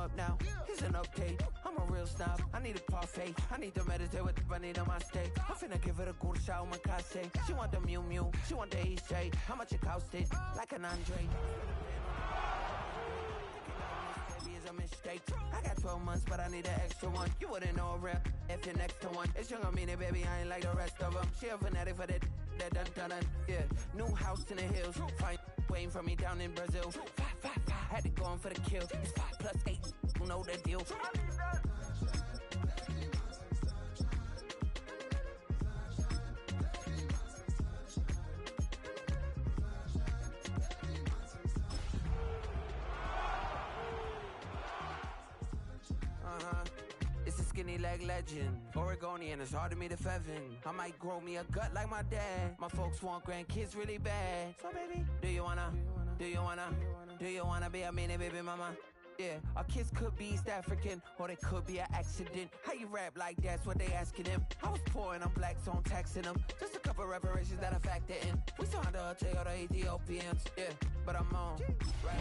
up now. Here's an update. I'm a real snob. I need a parfait. I need to meditate with the bunny on my steak. I'm finna give it a good shot with my case. She want the Mew Mew. She want the EJ. How much it costed? Like an Andre. Mistake. I got 12 months, but I need an extra one. You wouldn't know a rep if you're next to one. It's young, I mean it, baby. I ain't like the rest of them. She a fanatic for that dun. Yeah, new house in the hills. Fine, waiting for me down in Brazil. 5, had to go on for the kill. It's 5 plus 8. You know the deal. It's a skinny leg legend, Oregonian, it's hard to meet a Fevin. I might grow me a gut like my dad. My folks want grandkids really bad. So baby, do you wanna be a mini baby mama? Yeah, our kids could be East African, or they could be an accident. How you rap like that's what they asking him. I was poor and I'm black, so I'm taxing them. Just a couple reparations that I factor in. We saw the Toyota Ethiopians, yeah, but I'm on. Right.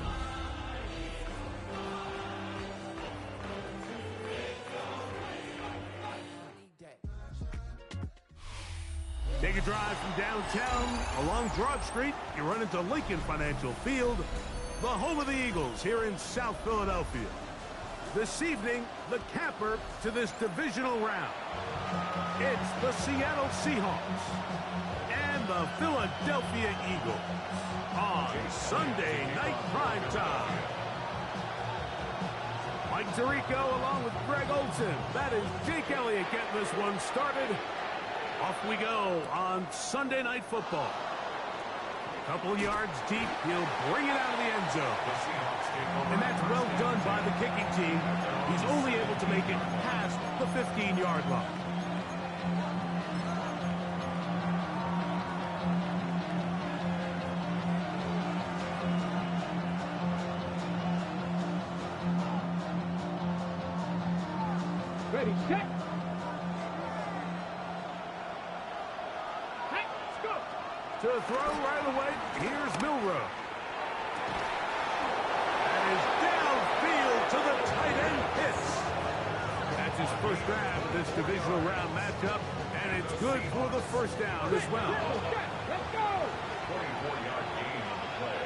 Take a drive from downtown along Broad Street. You run into Lincoln Financial Field, the home of the Eagles here in South Philadelphia. This evening, the capper to this divisional round. It's the Seattle Seahawks and the Philadelphia Eagles on Sunday Night Primetime. Mike Tirico along with Greg Olson. That is Jake Elliott getting this one started. Off we go on Sunday Night Football. A couple yards deep, he'll bring it out of the end zone. And that's well done by the kicking team. He's only able to make it past the 15-yard line. Ready, check. To throw right away, here's Milrow. That is downfield to the tight end Pitts. That's his first grab of this divisional round matchup, and it's good for the first down as well. Let's go! 44-yard gain on the play.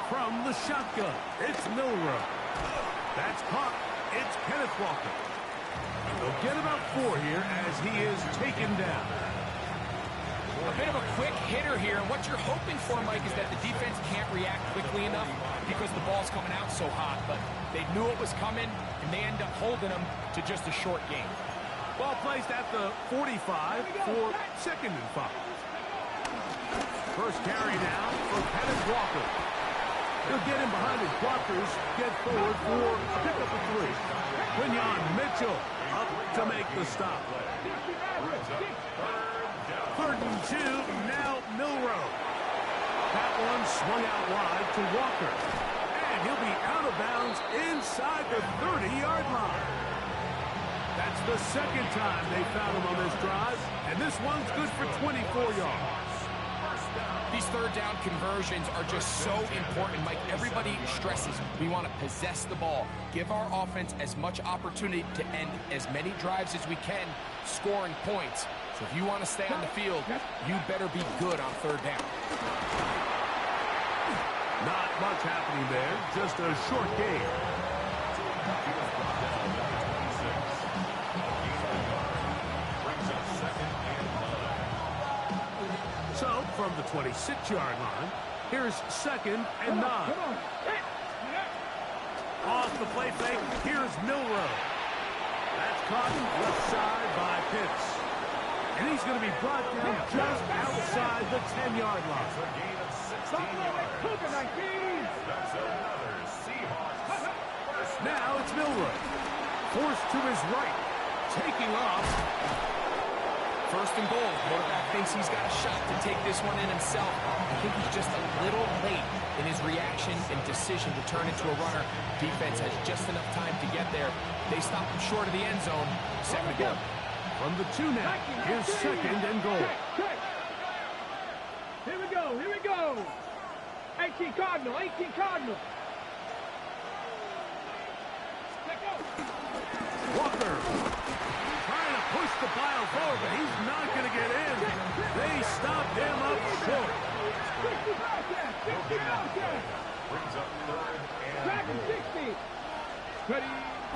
From the shotgun, it's Milrow. That's caught. It's Kenneth Walker. They'll get about 4 here as he is taken down. A bit of a quick hitter here, and what you're hoping for, Mike, is that the defense can't react quickly enough because the ball's coming out so hot, but they knew it was coming, and they end up holding them to just a short game. Ball placed at the 45 for 2nd and 5. First carry down for Kenneth Walker. He'll get in behind his blockers, get forward for a pickup of 3. Quinyon Mitchell up to make the stop. 3rd and 2, now Milrow. That one swung out wide to Walker. And he'll be out of bounds inside the 30-yard line. That's the 2nd time they found him on this drive, and this one's good for 24 yards. These 3rd down conversions are just so important, Mike. Everybody stresses we want to possess the ball, give our offense as much opportunity to end as many drives as we can, scoring points. So if you want to stay on the field, you better be good on 3rd down. Not much happening there, just a short game. So, from the 26-yard line, here's 2nd and 9. Off the play fake, here's Milrow. That's caught left side by Pitts. And he's going to be brought down just outside the 10-yard line. A gain of 16 yards. That's another Seahawks. Now it's Milrow. Forced to his right. Taking off. 1st and goal. Quarterback thinks he's got a shot to take this one in himself. I think he's just a little late in his reaction and decision to turn into a runner. Defense has just enough time to get there. They stop him short of the end zone. 2nd and goal. From the 2 now, here's 2nd and goal. Here we go, here we go. Hey, 18 Cardinal, 18 Cardinal. Let go. Walker trying to push the pile forward, but he's not going to get in. They stopped him up short. 60 out there. 60 out there. Brings up third and Dragon goal. 60. Ready.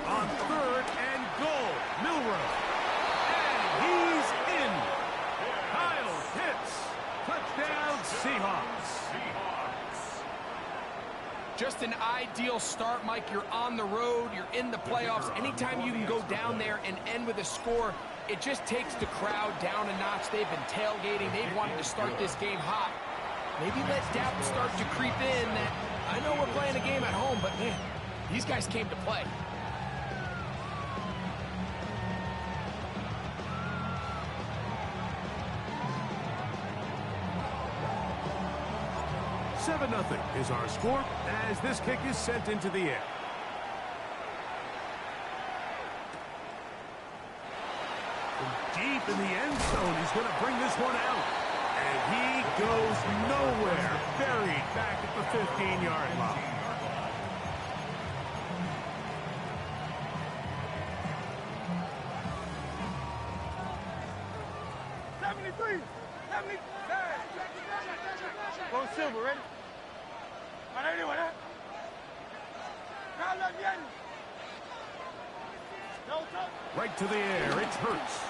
On third and goal, Milrow. And he's in. Kyle hits. Touchdown, Seahawks. Just an ideal start, Mike. You're on the road. You're in the playoffs. Anytime you can go down there and end with a score, it just takes the crowd down a notch. They've been tailgating. They've wanted to start this game hot. Maybe let doubt start to creep in that I know we're playing a game at home, but man, these guys came to play. 7-0 is our score as this kick is sent into the air. From deep in the end zone, he's going to bring this one out. And he goes nowhere. Buried back at the 15-yard line. Go silver, ready? Right to the air, it's Hurts.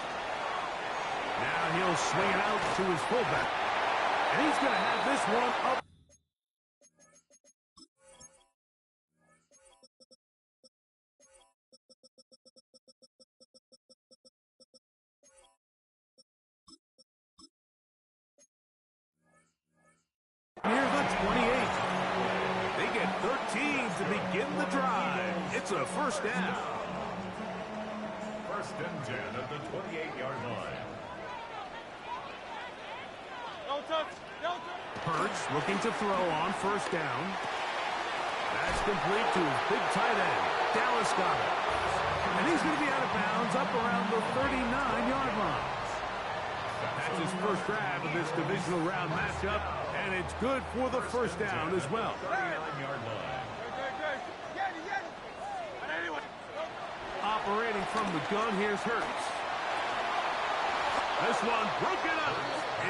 Now he'll swing it out to his fullback. And he's going to have this one up. Near the 28. They get 13 to begin the drive. It's a first down. First and 10 at the 28-yard line. Don't touch. Don't touch. Hurts looking to throw on first down. That's complete to his big tight end, Dallas Goedert. And he's going to be out of bounds up around the 39-yard line. That's his first grab of this divisional round matchup, and it's good for the first down as well. 39-yard line. Operating from the gun, here's Hurts. This one broken up.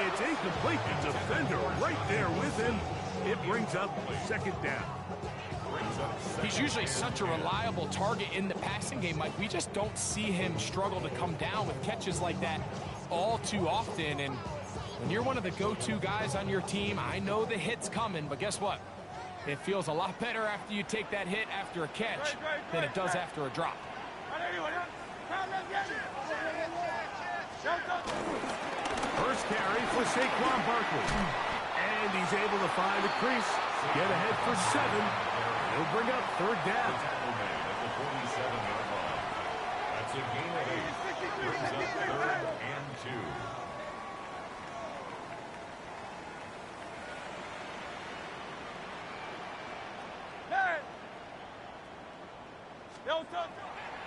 It's incomplete. The defender right there with him. It brings up second down. He's usually such a reliable target in the passing game, Mike. We just don't see him struggle to come down with catches like that all too often. And when you're one of the go-to guys on your team, I know the hit's coming, but guess what? It feels a lot better after you take that hit after a catch than it does after a drop. First carry for Saquon Barkley. And he's able to find a crease. Get ahead for 7. He'll bring up third down. At the 47-yard line. That's a gain of 8. Brings up third and 2.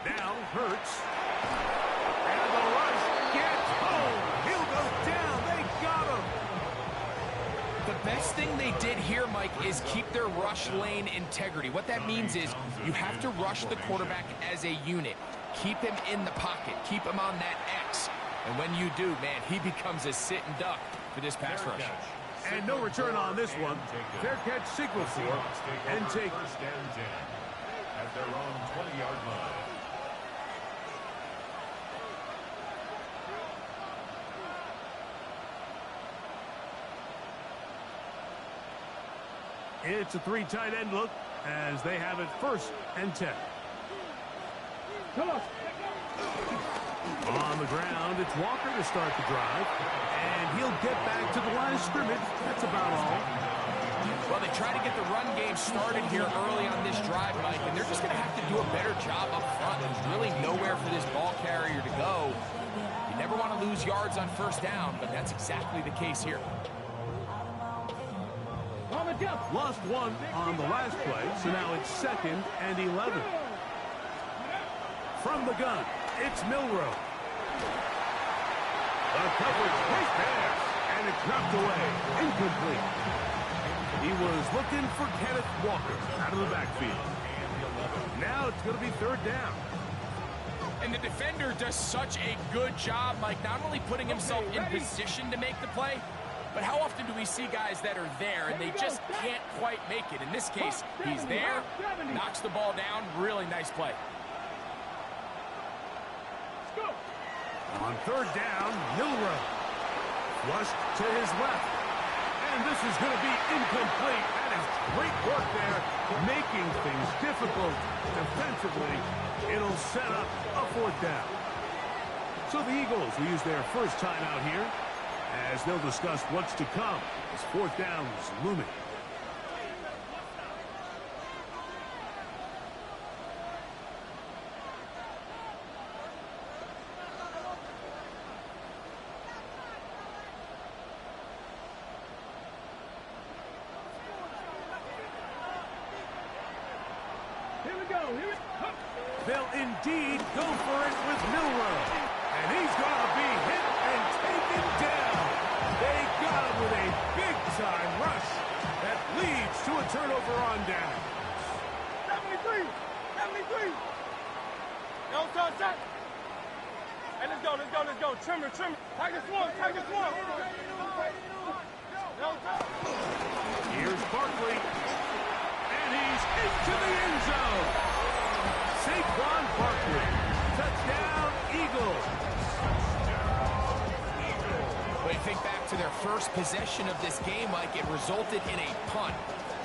Now Hurts. And the rush gets home. He'll go down. They got him. The best thing they did here, Mike, is keep their rush lane integrity. What that means is you have to rush the quarterback as a unit. Keep him in the pocket. Keep him on that X. And when you do, man, he becomes a sit and duck for this pass rush. And no return on this one. Fair catch signal for and take. First and 10 at their own 20-yard line. It's a 3 tight end look as they have it first and 10. Come on. On the ground, it's Walker to start the drive. And he'll get back to the line of scrimmage. That's about all. Well, they try to get the run game started here early on this drive, Mike, and they're just going to have to do a better job up front. There's really nowhere for this ball carrier to go. You never want to lose yards on first down, but that's exactly the case here. Lost one on the last play, so now it's 2nd and 11. From the gun, it's Milrow. The coverage, great pass, and it's knocked away. Incomplete. He was looking for Kenneth Walker out of the backfield. Now it's going to be third down. And the defender does such a good job, Mike, not only putting himself in position to make the play, but how often do we see guys that are there and they just can't quite make it? In this case, he's there, knocks the ball down. Really nice play. On third down, Milroe. Flushed to his left. And this is going to be incomplete. That is great work there, making things difficult defensively. It'll set up a fourth down. So the Eagles will use their first timeout here as they'll discuss what's to come as fourth down is looming. They'll indeed go for it with Milroe. And he's going to be hit and taken down. They got him with a big-time rush that leads to a turnover on down. 73! 73! No touch that. Hey, let's go, let's go, let's go. Trimmer, trimmer. Tiger Swarm, Tiger Swarm. No touch. Here's Barkley. And he's into the end zone. Saquon Barkley. Touchdown, Eagles. When you think back to their first possession of this game, Mike, it resulted in a punt.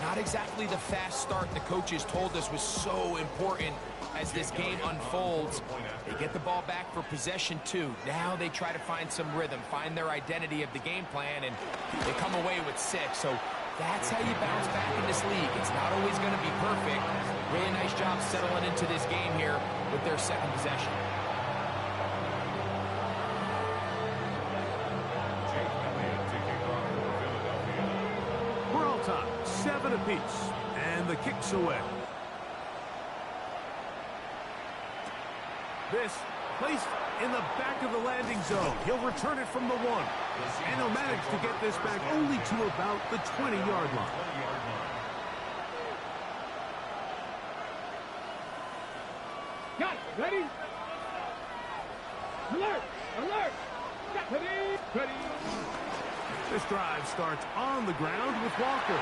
Not exactly the fast start the coaches told us was so important as this game unfolds. They get the ball back for possession 2. Now they try to find some rhythm, find their identity of the game plan, and they come away with 6. So that's how you bounce back in this league. It's not always going to be perfect. Really nice job settling into this game here with their second possession. We're all tied, 7 apiece, and the kick's away. This placed in the back of the landing zone. He'll return it from the 1. And he'll manage to get this back only to about the 20-yard line. Got it. Ready? Alert! Alert! Ready? Ready? This drive starts on the ground with Walker.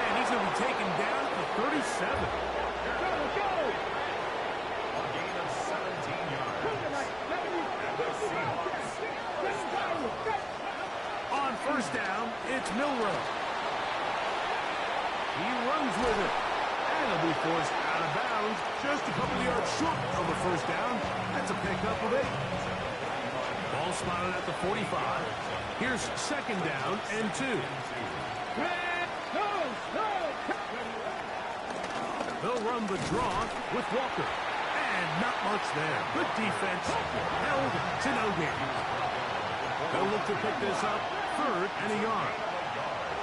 And he's going to be taken down for 37. Go, go! On first down, it's Milroe. He runs with it. And he'll be forced out of bounds just a couple of yards short of the first down. That's a pickup of 8. Ball spotted at the 45. Here's second down and 2. They'll run the draw with Walker. And not much there. Good defense. Held to no gain. They'll look to pick this up. Third and a yard.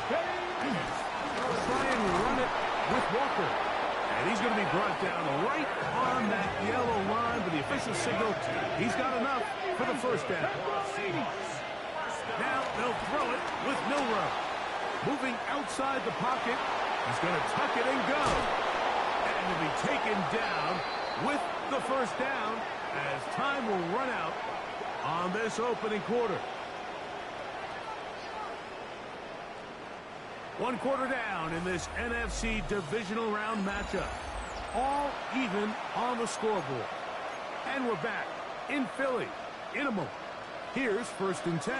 Try and run it with Walker. And he's going to be brought down right on that yellow line. But the official signal, he's got enough for the first down. Now they'll throw it with Milroe. Moving outside the pocket. He's going to tuck it and go. And he'll be taken down with the first down as time will run out on this opening quarter. 1 quarter down in this NFC Divisional Round matchup. All even on the scoreboard. And we're back in Philly in a moment. Here's first and 10.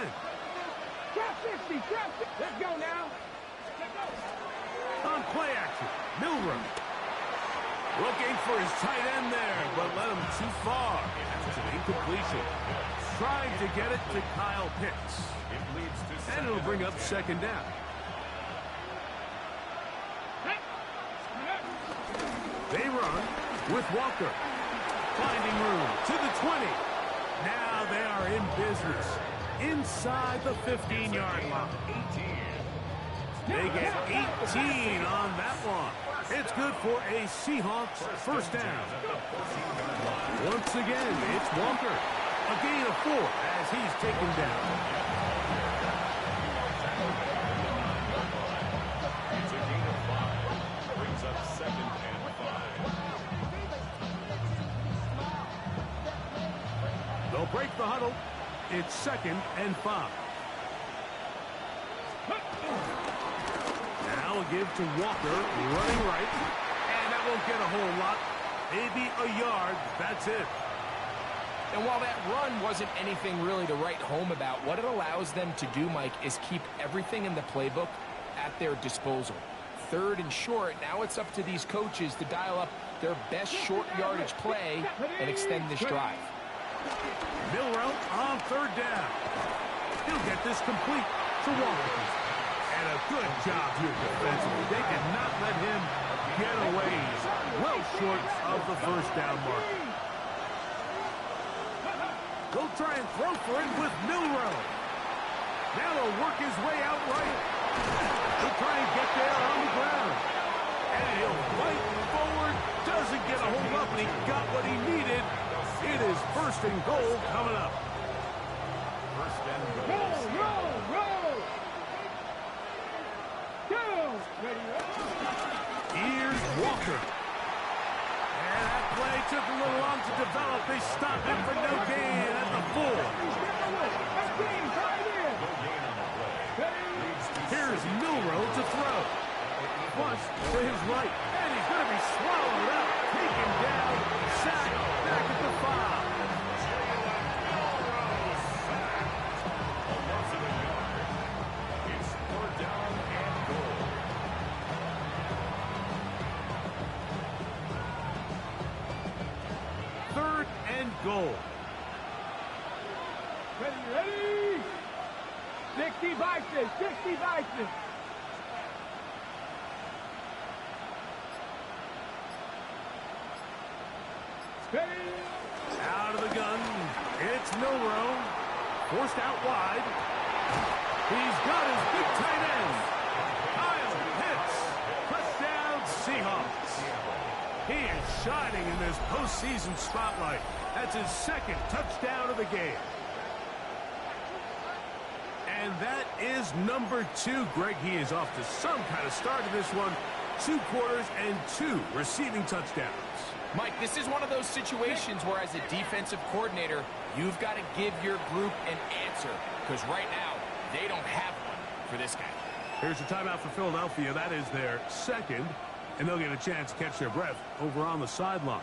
Drop 60, drop 60. Let's go now. On play action, Milroe. Looking for his tight end there, but led him too far. It's an incompletion. Trying to get it to Kyle Pitts. And it'll bring up second down. They run with Walker. Finding room to the 20. Now they are in business. Inside the 15-yard line. They get 18 on that one. It's good for a Seahawks first down. Once again, it's Walker. A gain of 4 as he's taken down. break the huddle. It's 2nd and 5. Now a give to Walker, running right. And that won't get a whole lot. Maybe a yard. That's it. And while that run wasn't anything really to write home about, what it allows them to do, Mike, is keep everything in the playbook at their disposal. 3rd and short, now it's up to these coaches to dial up their best short yardage play and extend this drive. Milrow on 3rd down. He'll get this complete to Walker. And a good job here defensively. They did not let him get away. Well short of the 1st down mark. They'll try and throw for it with Milrow. Now he'll work his way out right. He'll try and get there on the ground. And he'll fight forward. Doesn't get a hold up, and he got what he needed. It is 1st and goal coming up. 1st and goal. Roll! Go! Ready, Here's Walker. And that play took a little long to develop. They stopped him for no gain at the 4. Here's Milrow to throw. Once to his right. And he's going to be swallowed up. Taken down. Sacked back at the 5. It's 4th down and goal. 3rd and goal. Ready! 60 Bison! 60 Bison! Ready! Out of the gun. It's Milrow. Forced out wide. He's got his big tight end. Kyle hits. Touchdown, Seahawks. He is shining in this postseason spotlight. That's his 2nd touchdown of the game. And that is number 2. Greg, he is off to some kind of start in this one. 2 quarters and 2 receiving touchdowns. Mike, this is one of those situations where as a defensive coordinator, you've got to give your group an answer. Because right now, they don't have one for this guy. Here's a timeout for Philadelphia. That is their 2nd. And they'll get a chance to catch their breath over on the sideline.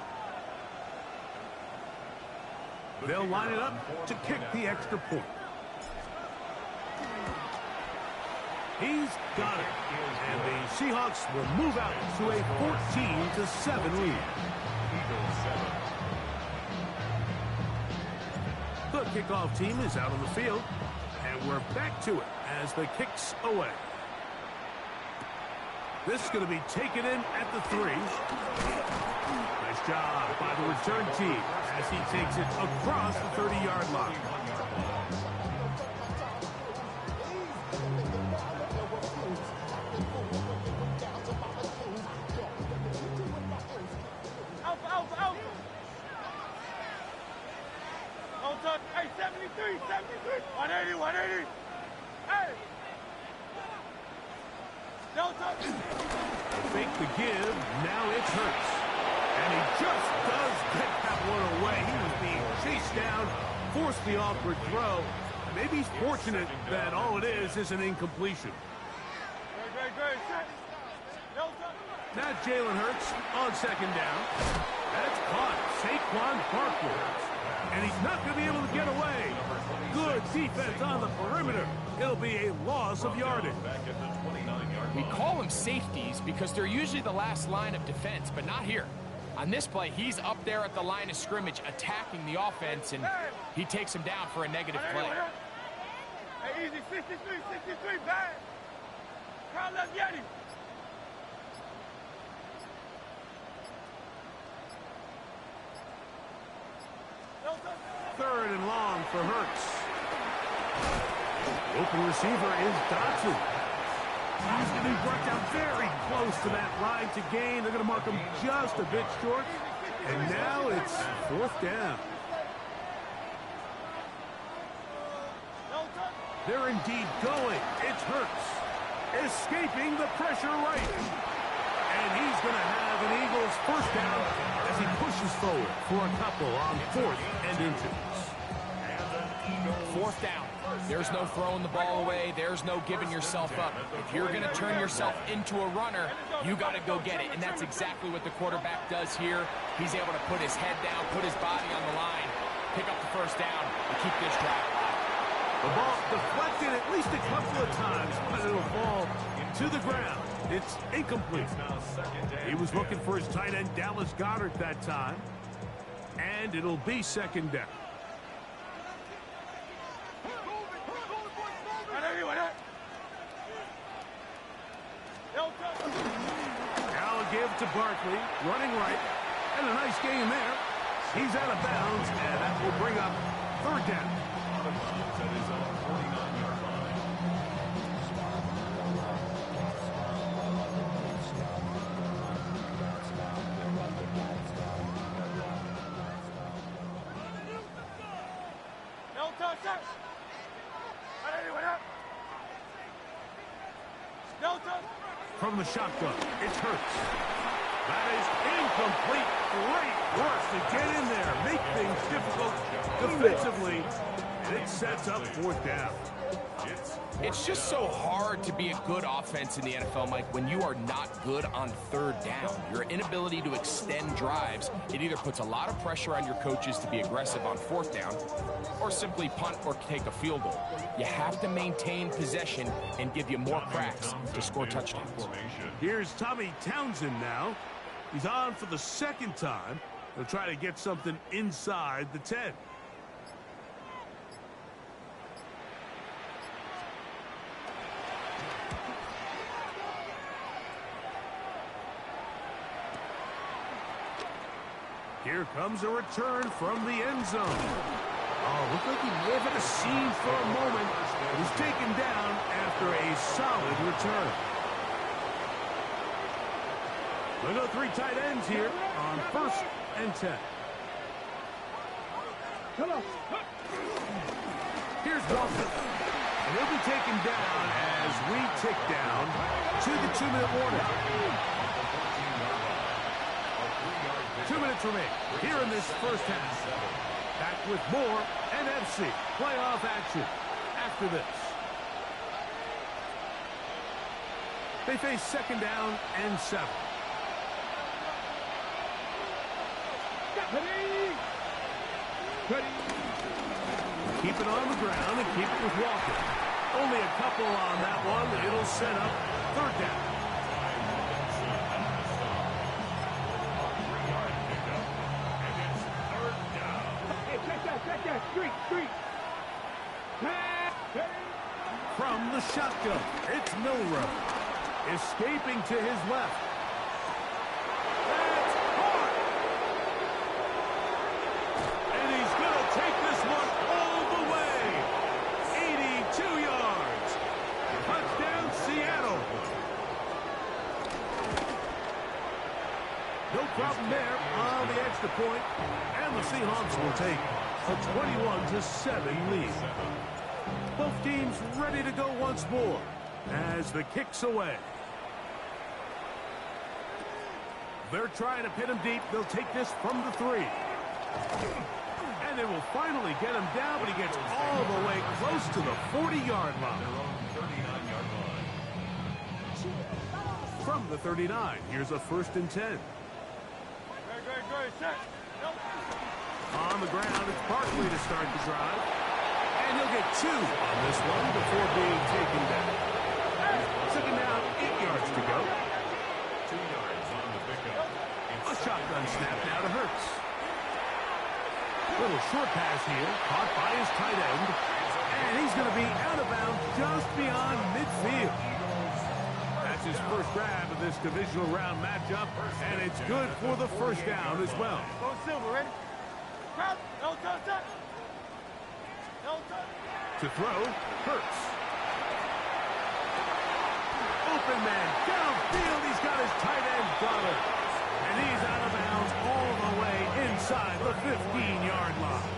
They'll line it up to kick the extra point. He's got it. And the Seahawks will move out to a 14-7 lead. The kickoff team is out on the field. And we're back to it as the kick's away. This is going to be taken in at the 3. Nice job by the return team as he takes it across the 30-yard line. Out. Don't touch. Hey, 73. 180. Hey. Don't touch. Fake the give. Now it's Hurts. And he just does get that one away. He was being chased down, forced the awkward throw. Maybe he's fortunate that all it is an incompletion. Great. Don't touch. Now Jalen Hurts on 2nd down. That's caught. Saquon Barkley. And he's not going to be able to get away. Good defense on the perimeter. It'll be a loss of yardage. We call them safeties because they're usually the last line of defense, but not here. On this play, he's up there at the line of scrimmage attacking the offense, and he takes him down for a negative play. Hey, easy. 63, bad. Crowd left Yeti. 3rd and long for Hurts. Open receiver is Dotson. He's going to be brought down very close to that line to gain. They're going to mark him just a bit short. And now it's 4th down. They're indeed going. It's Hurts. Escaping the pressure right. And he's going to have an Eagles 1st down as he pushes forward for a couple on 4th and inches. 4th down. There's no throwing the ball away. There's no giving yourself up. If you're going to turn yourself into a runner, you got to go get it. And that's exactly what the quarterback does here. He's able to put his head down, put his body on the line, pick up the 1st down, and keep this drive alive. The ball deflected at least a couple of times, but it'll fall to the ground. It's incomplete. He was looking for his tight end, Dallas Goedert, that time. And it'll be 2nd down. Now a give to Barkley, running right. And a nice game there. He's out of bounds, and that will bring up 3rd down. At his own 49-yard line. From the shotgun, it's Hurts. That is incomplete. Great work to get in there, make things difficult defensively, and it sets up 4th down. It's just so hard to be a good offense in the NFL, Mike, when you are not good on 3rd down. Your inability to extend drives, it either puts a lot of pressure on your coaches to be aggressive on 4th down or simply punt or take a field goal. You have to maintain possession and give you more cracks to score touchdowns. Here's Tommy Townsend now. He's on for the 2nd time. He'll try to get something inside the 10. Here comes a return from the end zone. Oh, looked like he may have had a scene for a moment. It was taken down after a solid return. We'll go 3 tight ends here on 1st and 10. Here's Walker. And he'll be taken down as we tick down to the 2-minute warning. 2 minutes remain here in this 1st half. Back with more NFC playoff action after this. They face 2nd down and 7. Keep it on the ground and keep it with Walker. Only a couple on that one. It'll set up 3rd down. From the shotgun, it's Milrow. Escaping to his left. That's caught! And he's going to take this one all the way. 82 yards. Touchdown, Seattle. No problem there on the extra point. And the Seahawks will take a 21-7 lead. Both teams ready to go once more as the kick's away. They're trying to pin him deep. They'll take this from the 3. And they will finally get him down, but he gets all the way close to the 40-yard line. From the 39, here's a 1st and 10. On the ground, it's Barkley to start the drive. And he'll get 2 on this one before being taken down. 2nd down, 8 yards to go. 2 yards on the pickup. A shotgun snap now to Hurts. Little short pass here, caught by his tight end. And he's going to be out of bounds just beyond midfield. That's his 1st grab of this divisional round matchup, and it's good for the 1st down as well. Go Silver, ready? No touch. To throw, Hurts. Open man, downfield, he's got his tight end Goddard. And he's out of bounds all the way inside the 15-yard line.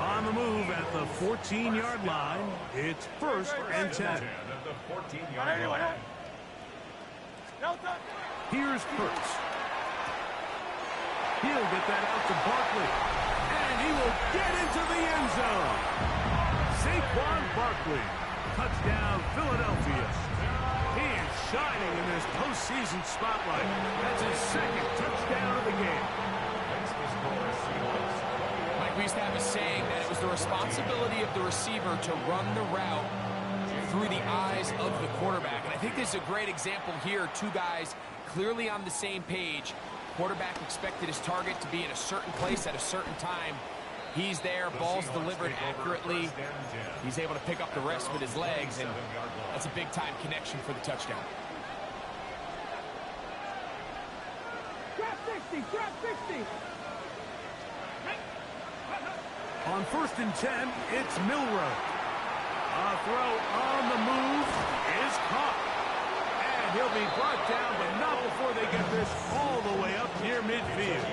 On the move at the 14-yard line, it's 1st and 10. Here's Hurts. He'll get that out to Barkley. And he will get into the end zone. Saquon Barkley. Touchdown, Philadelphia. He is shining in this postseason spotlight. That's his second touchdown of the game. Mike, we used to have a saying that it was the responsibility of the receiver to run the route through the eyes of the quarterback. And I think this is a great example here. Two guys clearly on the same page. Quarterback expected his target to be in a certain place at a certain time. He's there, ball's delivered accurately. He's able to pick up the rest with his legs, and that's a big-time connection for the touchdown. Drop 60, drop 60. On 1st and 10, it's Milroe. A throw on the move is caught. And he'll be brought down, but not before they get this all the way up near midfield.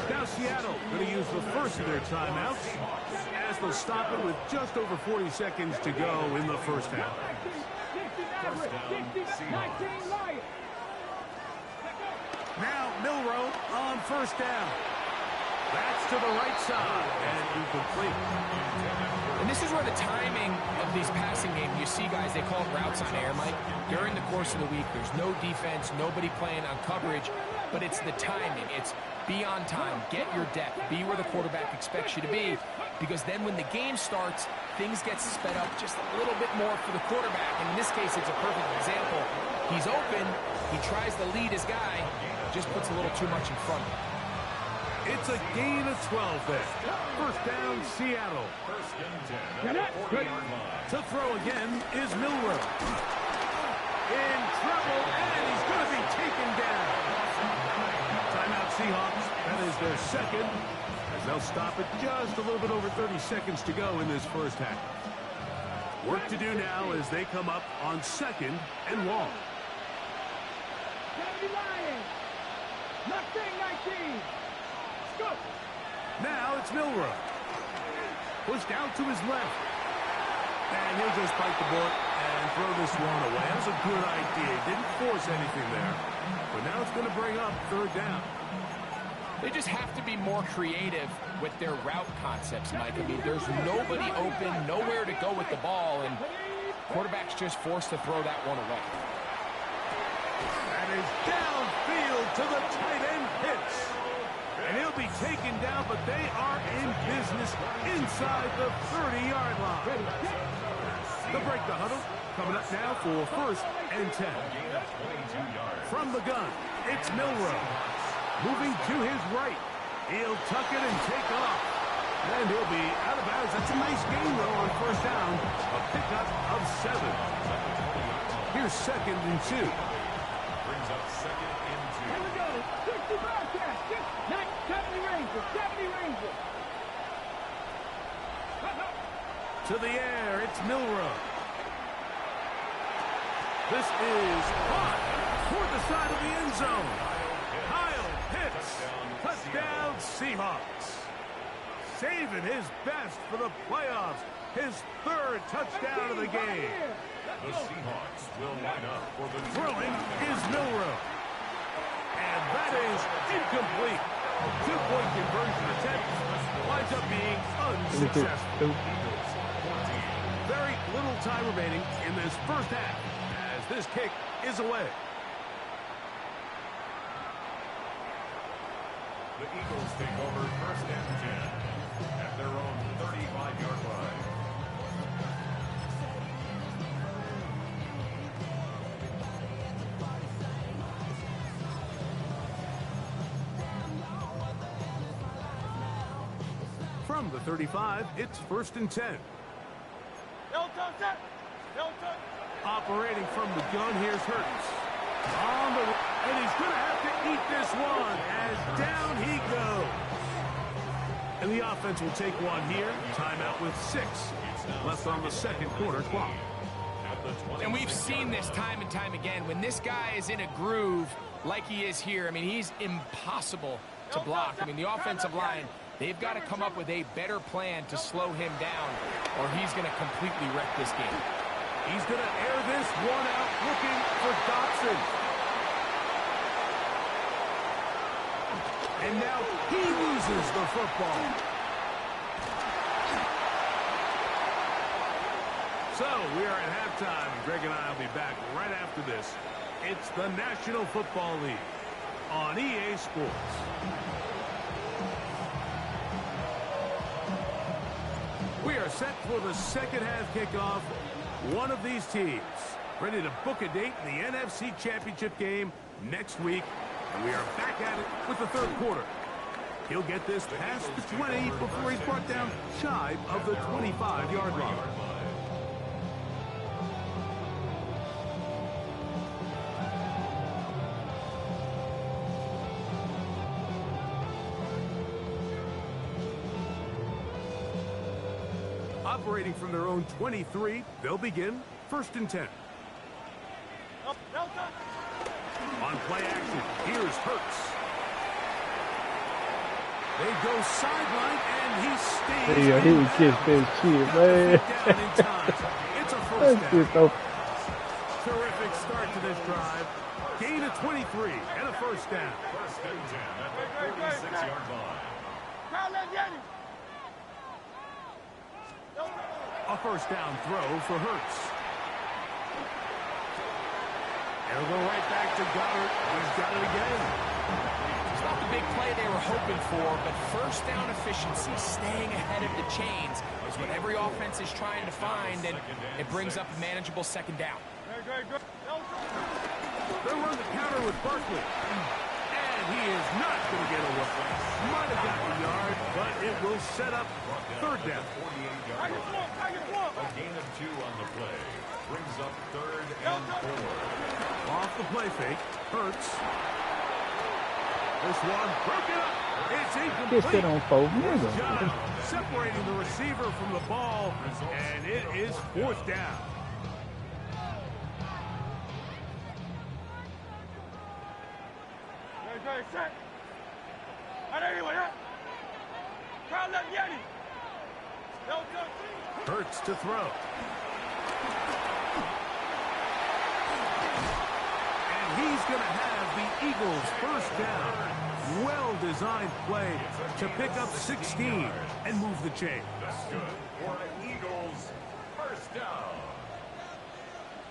Now Seattle going to use the first of their timeouts as they'll stop it with just over 40 seconds to go in the first half. Now Milroe on 1st down. That's to the right side and incomplete. And this is where the timing of these passing games, you see guys, they call it routes on air, Mike. During the course of the week, there's no defense, nobody playing on coverage, but it's the timing. It's be on time, get your depth, be where the quarterback expects you to be, because then when the game starts, things get sped up just a little bit more for the quarterback. And in this case, it's a perfect example. He's open, he tries to lead his guy, just puts a little too much in front of him. It's a gain of 12 there. 1st down, Seattle. To throw again is Milroe. In trouble, and he's going to be taken down. Timeout, Seahawks. That is their second, as they'll stop it just a little bit over 30 seconds to go in this first half. Work to do now as they come up on 2nd and long. Now it's Milroe. Pushed out to his left. And he'll just bite the bullet and throw this one away. That was a good idea. Didn't force anything there. But now it's going to bring up 3rd down. They just have to be more creative with their route concepts, Mike. I mean, there's nobody open, nowhere to go with the ball, and quarterback's just forced to throw that one away. That is downfield to the tight end Pitts. And he'll be taken down, but they are in business inside the 30-yard line. They'll break the huddle. Coming up now for 1st and 10. From the gun, it's Milroe. Moving to his right. He'll tuck it and take off. And he'll be out of bounds. That's a nice gain, though, on 1st down. A pickup of 7. Here's 2nd and 2. Brings up 2nd and 2. Here we go. 65 catch. 70 Rangers. 70 Rangers. To the air, it's Milroe. This is caught toward the side of the end zone. Kyle Pitts, touchdown Seahawks. Saving his best for the playoffs. His 3rd touchdown of the game. The Seahawks will line up for the throwing is Milroe. And that is incomplete. 2-point conversion attempt winds up being unsuccessful. Very little time remaining in this first half as this kick is away. The Eagles take over 1st and 10 at their own 35-yard line. From the 35, it's 1st and 10. Operating from the gun, here's Hurts. And he's going to have to eat this one as down he goes. And the offense will take one here. Timeout with 6 left on the 2nd quarter clock. And we've seen this time and time again. When this guy is in a groove like he is here, I mean, he's impossible to block. I mean, the offensive line, they've got to come up with a better plan to slow him down, or he's going to completely wreck this game. He's going to air this one out, looking for Dotson. And now he loses the football. So we are at halftime. Greg and I will be back right after this. It's the National Football League on EA Sports. We are set for the second half kickoff. One of these teams ready to book a date in the NFC Championship game next week. And we are back at it with the third quarter. He'll get this past the 20 before he's brought down shy of the 25-yard line. Operating from their own 23, they'll begin 1st and 10. On play action, here's Hurts. They go sideline, and he stays. Yeah, he would kiss that shit, man. It's a first down. Terrific start to this drive. Gain of 23 and a first down. 1st and 10 at the 46-yard line. A first down throw for Hurts. It'll go right back to Goddard. He's got it again. It's not the big play they were hoping for, but first down efficiency, staying ahead of the chains, is what every offense is trying to find, and it brings up a manageable second down. They'll run the counter with Barkley. And he is not going to get away. Might have got the yard, but it will set up third down. 48-yard line. A gain of 2 on the play. Brings up 3rd and 4. Off the play fake, Hurts. This one broken up. It's incomplete. Kissed it on 4 minutes. Good job separating the receiver from the ball, and it is 4th down. Hurts to throw. And he's going to have the Eagles first down. Well-designed play to pick up 16 and move the chains. That's good for the Eagles. First down.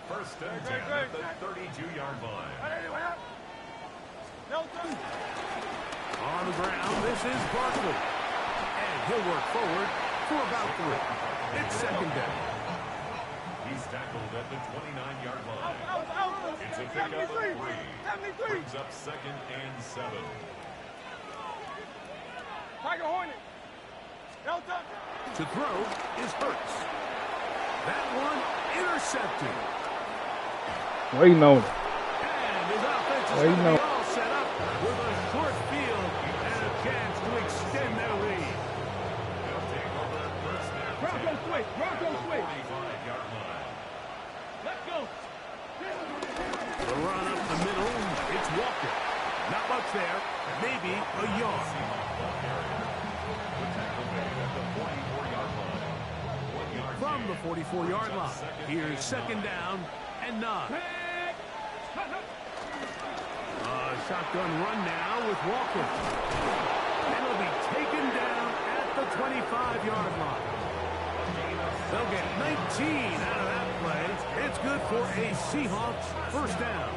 1st and 10 at the 32-yard line. On the ground, this is Barkley. And he'll work forward for about 3. It's second down. He's tackled at the 29-yard line. It's a pickup of 3. Brings up 2nd and 7. To throw is Hurts. That one intercepted. Waiting on it. And his offense is Waiting on it. all set up with a short field and a chance to extend their lead. They'll take over first down. Bronco switch. Bronco switch. 45-yard line. Let's go. The run up the middle. It's Walker. Not much there. Maybe a yard. From the 44-yard line. Here's second down and 9. Shotgun run now with Walker. And he'll be taken down at the 25-yard line. They'll get 19 out of that play. It's good for a Seahawks first down.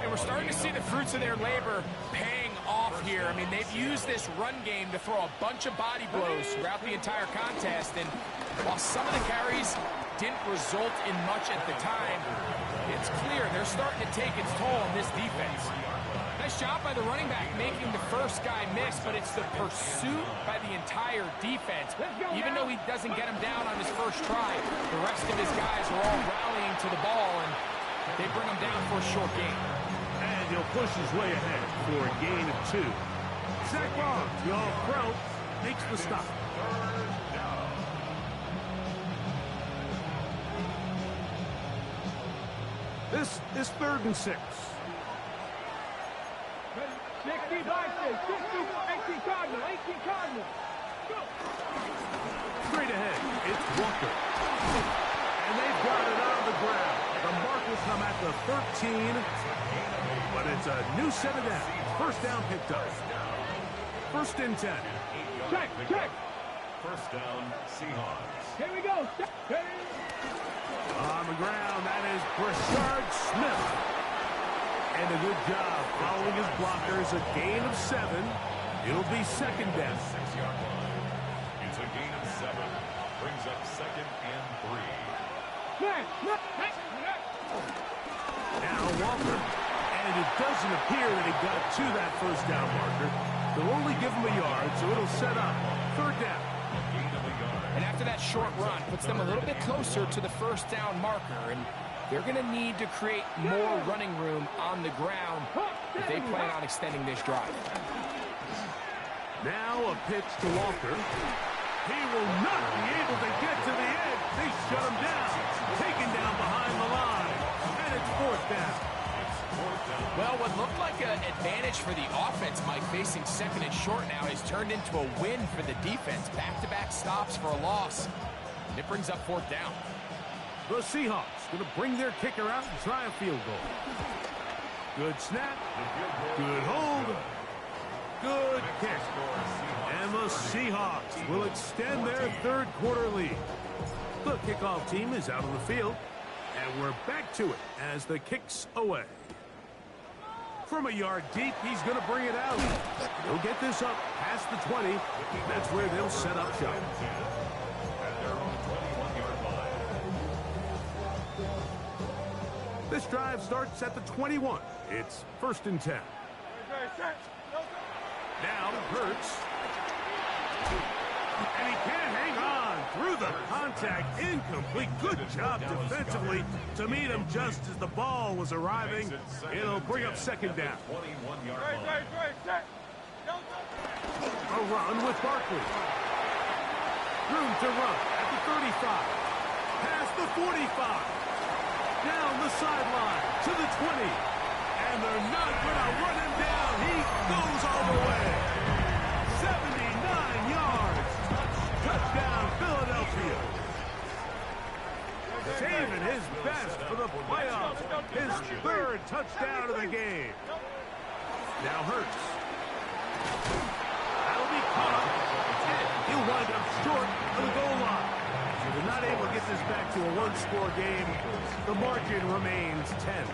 And we're starting to see the fruits of their labor paying off here. I mean, they've used this run game to throw a bunch of body blows throughout the entire contest. And while some of the carries didn't result in much at the time, it's clear they're starting to take its toll on this defense. Nice job by the running back making the first guy miss, but it's the pursuit by the entire defense. Even though he doesn't get him down on his first try, the rest of his guys are all rallying to the ball, and they bring him down for a short gain. And he'll push his way ahead for a gain of 2. Zach Barnes, the All-Pro, makes the stop. This is 3rd and 6. 60 Vikings, 18 Cardinal, 18 Cardinal. Go. Straight ahead, it's Walker. And they've got it on the ground. The mark will come at the 13, but it's a new set of downs. First down picked up. 1st and 10. Check, check. first down, Seahawks. Here we go. On the ground, that is Brashard Smith. And a good job following his blockers. A gain of 7. It'll be second down. 6-yard line. It's a gain of 7. Brings up second and 3. Now Walker. And it doesn't appear that he got to that first down marker. They'll only give him a yard, so it'll set up third down. And after that short run, puts them a little bit closer to the first down marker. And they're going to need to create more running room on the ground if they plan on extending this drive. Now a pitch to Walker. He will not be able to get to the edge. They shut him down. Taken down behind the line. And it's fourth down. Well, what looked like an advantage for the offense, Mike, facing second and short now, has turned into a win for the defense. Back-to-back stops for a loss. And it brings up fourth down. The Seahawks going to bring their kicker out and try a field goal. Good snap. Good hold. Good kick. And the Seahawks will extend their third quarter lead. The kickoff team is out on the field. And we're back to it as the kick's away. From a yard deep, he's going to bring it out. He'll get this up past the 20. That's where they'll set up shop. This drive starts at the 21. It's first and 10. Now Hurts. And he can't hang on through the contact. Incomplete. Good job defensively to meet him just as the ball was arriving. It'll bring up second down. A run with Barkley. Room to run at the 35. Past the 45. Down the sideline to the 20. And they're not going to run him down. He goes all the way. 79 yards. Touchdown, Philadelphia. Saving his best for the playoffs. His third touchdown of the game. Now Hurts. That'll be caught. And he'll wind up short of the goal line. So they're not able to get this back to a one-score game. The margin remains 10.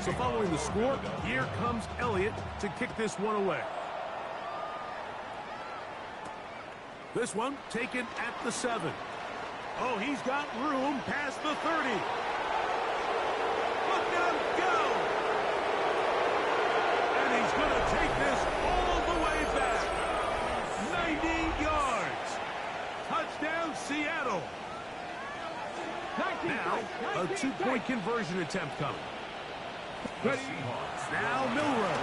So following the score, here comes Elliott to kick this one away. This one taken at the 7. Oh, he's got room past the 30. Look at him go! And he's going to take this all the way back. 90 yards. Touchdown, Seattle. Now, a two-point conversion attempt coming. Now Milrow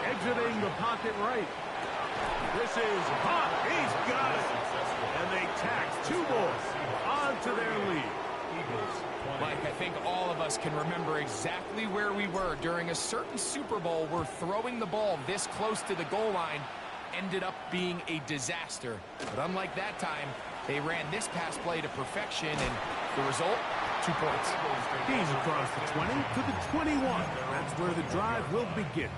exiting the pocket right. This is hot. He's got it. And they tax 2 more onto their lead. Mike, I think all of us can remember exactly where we were during a certain Super Bowl where throwing the ball this close to the goal line ended up being a disaster. But unlike that time, they ran this pass play to perfection, and the result, 2 points. He's across the 20 to the 21. That's where the drive will begin.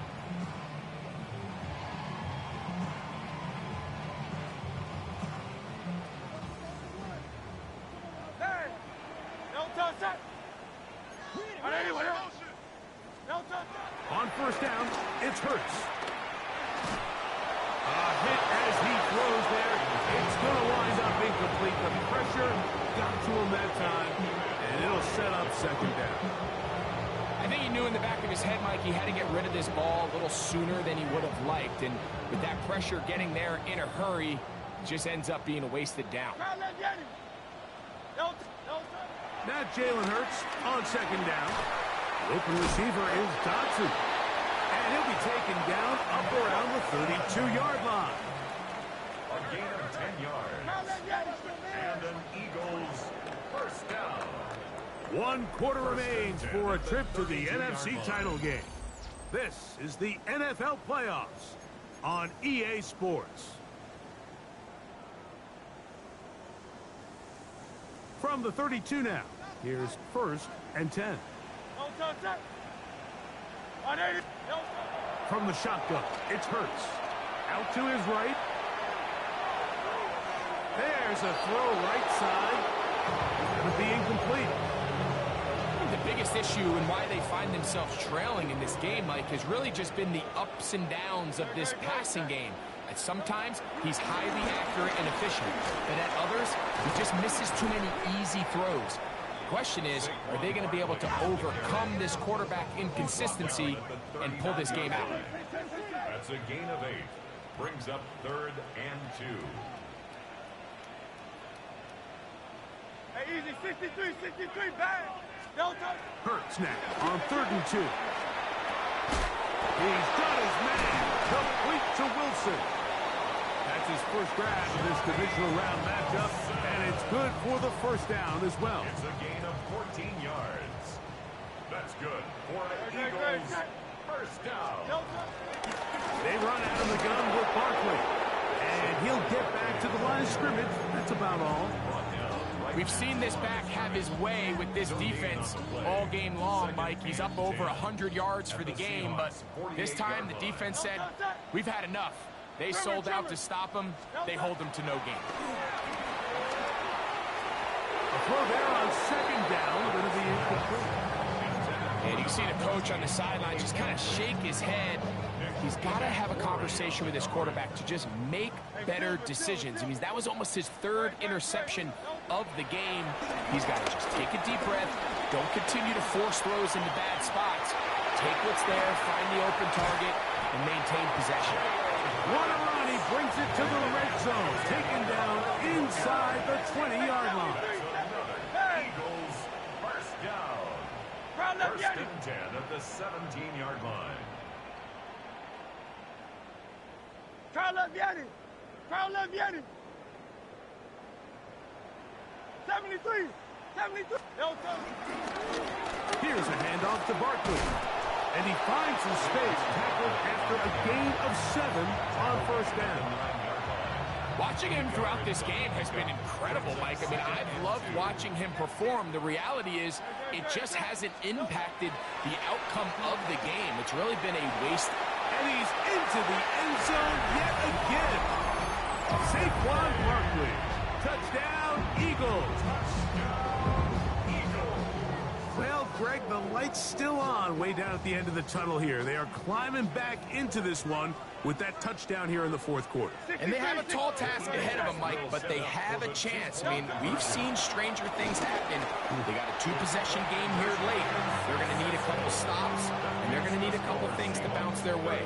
On first down, it's Hurts. A hit as he throws there. It's going to wind up incomplete. The pressure got to him that time, and it'll set up second down. I think he knew in the back of his head, Mike, he had to get rid of this ball a little sooner than he would have liked. And with that pressure getting there in a hurry, it just ends up being a wasted down. Now Jalen Hurts on second down. The open receiver is Dodson. And he'll be taken down up around the 32-yard line. A gain of 10 yards. And an Eagles first down. 1 quarter remains for a trip to the NFC title game. This is the NFL playoffs on EA Sports. From the 32 now, here's first and 10. From the shotgun, it's Hurts. Out to his right. There's a throw right side. It'll be incomplete. I think the biggest issue and why they find themselves trailing in this game, Mike, has really just been the ups and downs of this passing game. And sometimes he's highly accurate and efficient, but at others, he just misses too many easy throws. The question is, are they going to be able to overcome this quarterback inconsistency and pull this game out? That's a gain of 8. Brings up 3rd and 2. Hey, easy, 63, bang. Hurts now on 3rd and 2. He's got his man. Complete to Wilson. That's his first grab in this divisional round matchup, and it's good for the first down as well. It's a gain of 14 yards. That's good for an Eagles first down. They run out of the gun with Barkley, and he'll get back to the line of scrimmage. That's about all. We've seen this back have his way with this defense all game long, Mike. He's up over 100 yards for the game, but this time the defense said, we've had enough. They sold out to stop him. They hold him to no gain. A throw there on 2nd down, going to be incomplete. And you can see the coach on the sideline just kind of shake his head. He's got to have a conversation with his quarterback to just make better decisions. I mean, that was almost his 3rd interception of the game. He's got to just take a deep breath. Don't continue to force throws into bad spots. Take what's there, find the open target, and maintain possession. What a run. He brings it to the red zone. Taken down inside the 20-yard line. Eagles first down. 1st and 10 at the 17-yard line. Try left Yeti. 73. Here's a handoff to Barkley. And he finds his space, tackled after a gain of 7 on 1st down. Watching him throughout this game has been incredible, Mike. I mean, I've loved watching him perform. The reality is it just hasn't impacted the outcome of the game. It's really been a waste. And he's into the end zone yet again. Saquon Barkley. Touchdown, Eagles. Well, Greg, the light's still on way down at the end of the tunnel here. They are climbing back into this one with that touchdown here in the 4th quarter. And they have a tall task ahead of them, Mike, but they have a chance. I mean, we've seen stranger things happen. They got a 2-possession game here late. They're going to need a couple stops, and they're going to need a couple things to bounce their way.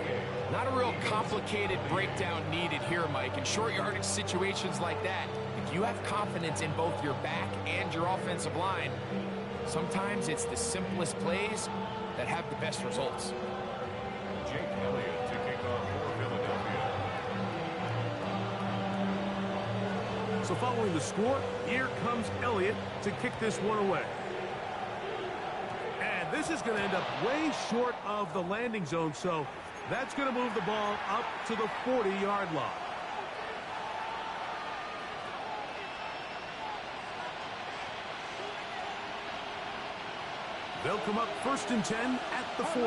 Not a real complicated breakdown needed here, Mike. In short yardage situations like that, if you have confidence in both your back and your offensive line, sometimes it's the simplest plays that have the best results. Jake Elliott to kick off for Philadelphia. So following the score, here comes Elliott to kick this one away. And this is going to end up way short of the landing zone, so that's going to move the ball up to the 40-yard line. They'll come up 1st and 10 at the 40.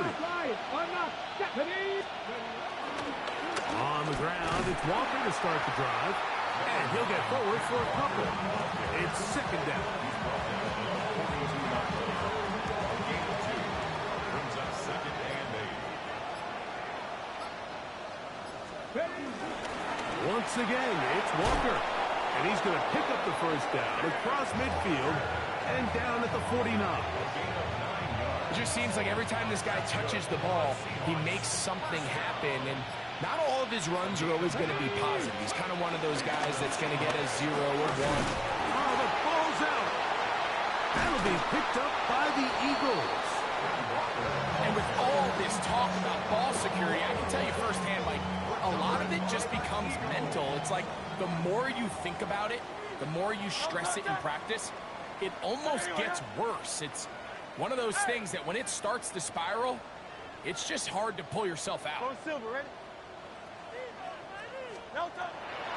On the ground, it's Walker to start the drive. And he'll get forward for a couple. It's 2nd down. Brings up 2nd and 8. Once again, it's Walker. And he's going to pick up the first down across midfield and down at the 49. It just seems like every time this guy touches the ball, he makes something happen. And not all of his runs are always going to be positive. He's kind of one of those guys that's going to get a 0 or 1. Oh, the ball's out. That'll be picked up by the Eagles. And with all this talk about ball security, I can tell you firsthand, like, a lot of it just becomes mental. It's like the more you think about it, the more you stress it in practice, it almost gets worse. It's one of those things that when it starts to spiral, it's just hard to pull yourself out.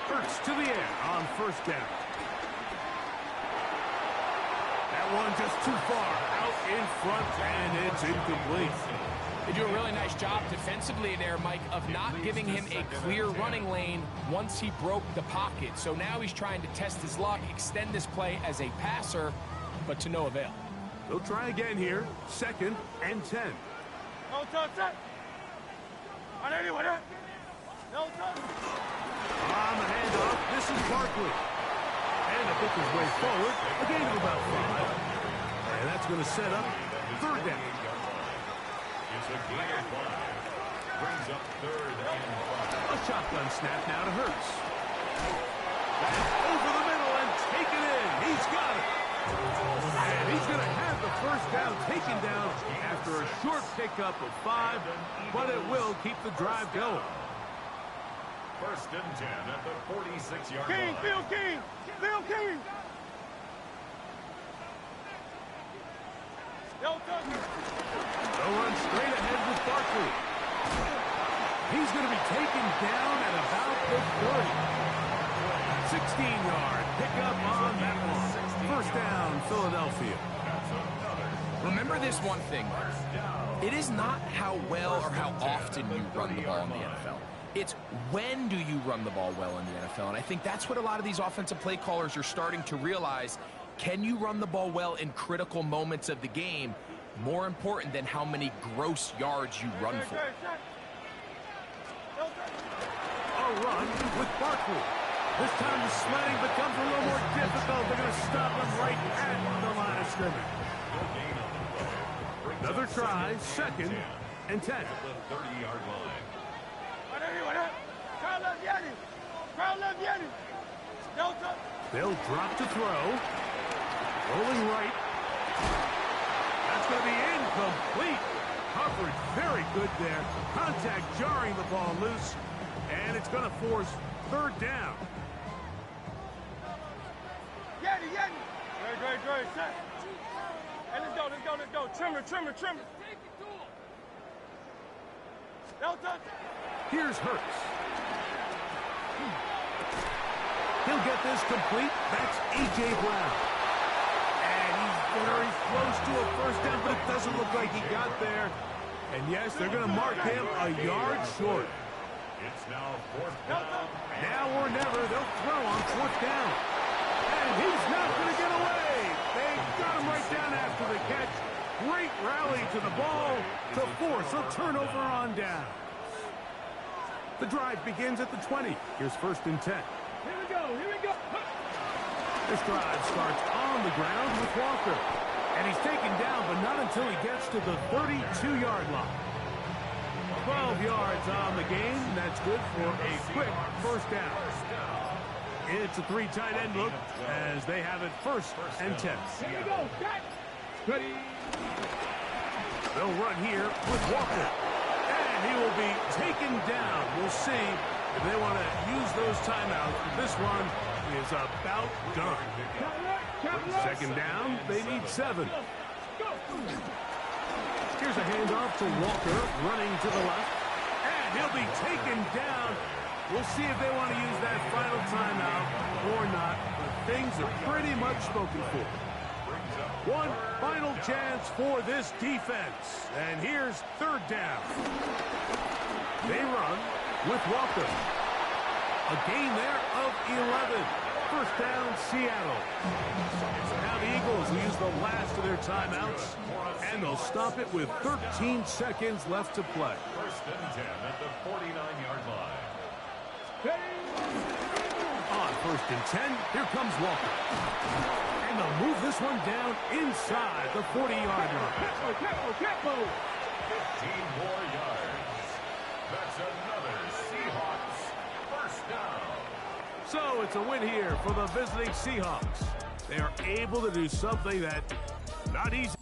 Hurts to the air on 1st down. That that one just too far out in front, and it's incomplete. They do a really nice job defensively there, Mike, of not giving him a clear running lane once he broke the pocket. So now he's trying to test his luck, extend this play as a passer, but to no avail. They'll try again here. 2nd and 10. No touch that. On anyone, no touch. On the handoff, this is Barkley. And he'll pick his way forward. A gain of about 5. And that's going to set up 3rd down. It's a gain of 5. Brings up 3rd and 5. A shotgun snap now to Hurts. That's over the middle and taken in. He's got it. And he's going to have the 1st down taken down after a short pickup of 5, but it will keep the drive going. 1st and 10 at the 46-yard line. King, Phil King, Phil King. No touch. They'll run straight ahead with Barkley. He's going to be taken down at about the 30. 16-yard pickup on that one. 1st down, Philadelphia. Remember this one thing. It is not how well or how often you run the ball in the NFL. It's when do you run the ball well in the NFL. And I think that's what a lot of these offensive play callers are starting to realize. Can you run the ball well in critical moments of the game? More important than how many gross yards you run for. A run with Barkley. This time the sledding becomes a little more difficult. They're going to stop him right at the line of scrimmage. Another try, 2nd and 10. 30-yard line. On anyone, crowd left Yanni. Crowd left Yanni. No touch. They'll drop to throw. Rolling right. That's going to be incomplete. Coverage very good there. Contact jarring the ball loose. And it's going to force 3rd down. Yanni, Yanni. Great, set. Hey, let's go. Trimmer. No touch. Here's Hurts. He'll get this complete. That's A.J. Brown. And he's very close to a 1st down, but it doesn't look like he got there. And yes, they're going to mark him a yard short. It's now 4th down. Now or never, they'll throw on 4th down. And he's not going to get away. They got him right down after the catch. Great rally to the ball to force a turnover on down. The drive begins at the 20. Here's 1st and 10. Here we go. This drive starts on the ground with Walker. And he's taken down, but not until he gets to the 32-yard line. 12 yards on the game. That's good for a quick 1st down. It's a 3 tight end look as they have it 1st and 10. Here we go. Cut. Ready. They'll run here with Walker. And he will be taken down. We'll see if they want to use those timeouts. But this one is about done. 2nd down, they need 7. Here's a handoff to Walker, running to the left. And he'll be taken down. We'll see if they want to use that final timeout or not. But things are pretty much spoken for. One final chance for this defense. And here's 3rd down. They run with Walker. A gain there of 11. 1st down, Seattle. Now the Eagles will use the last of their timeouts, and they'll stop it with 13 seconds left to play. 1st and 10 at the 49-yard line. On 1st and 10, here comes Walker. And they'll move this one down inside the 40-yard line. 15 more yards. That's another Seahawks 1st down. So it's a win here for the visiting Seahawks. They are able to do something that not easy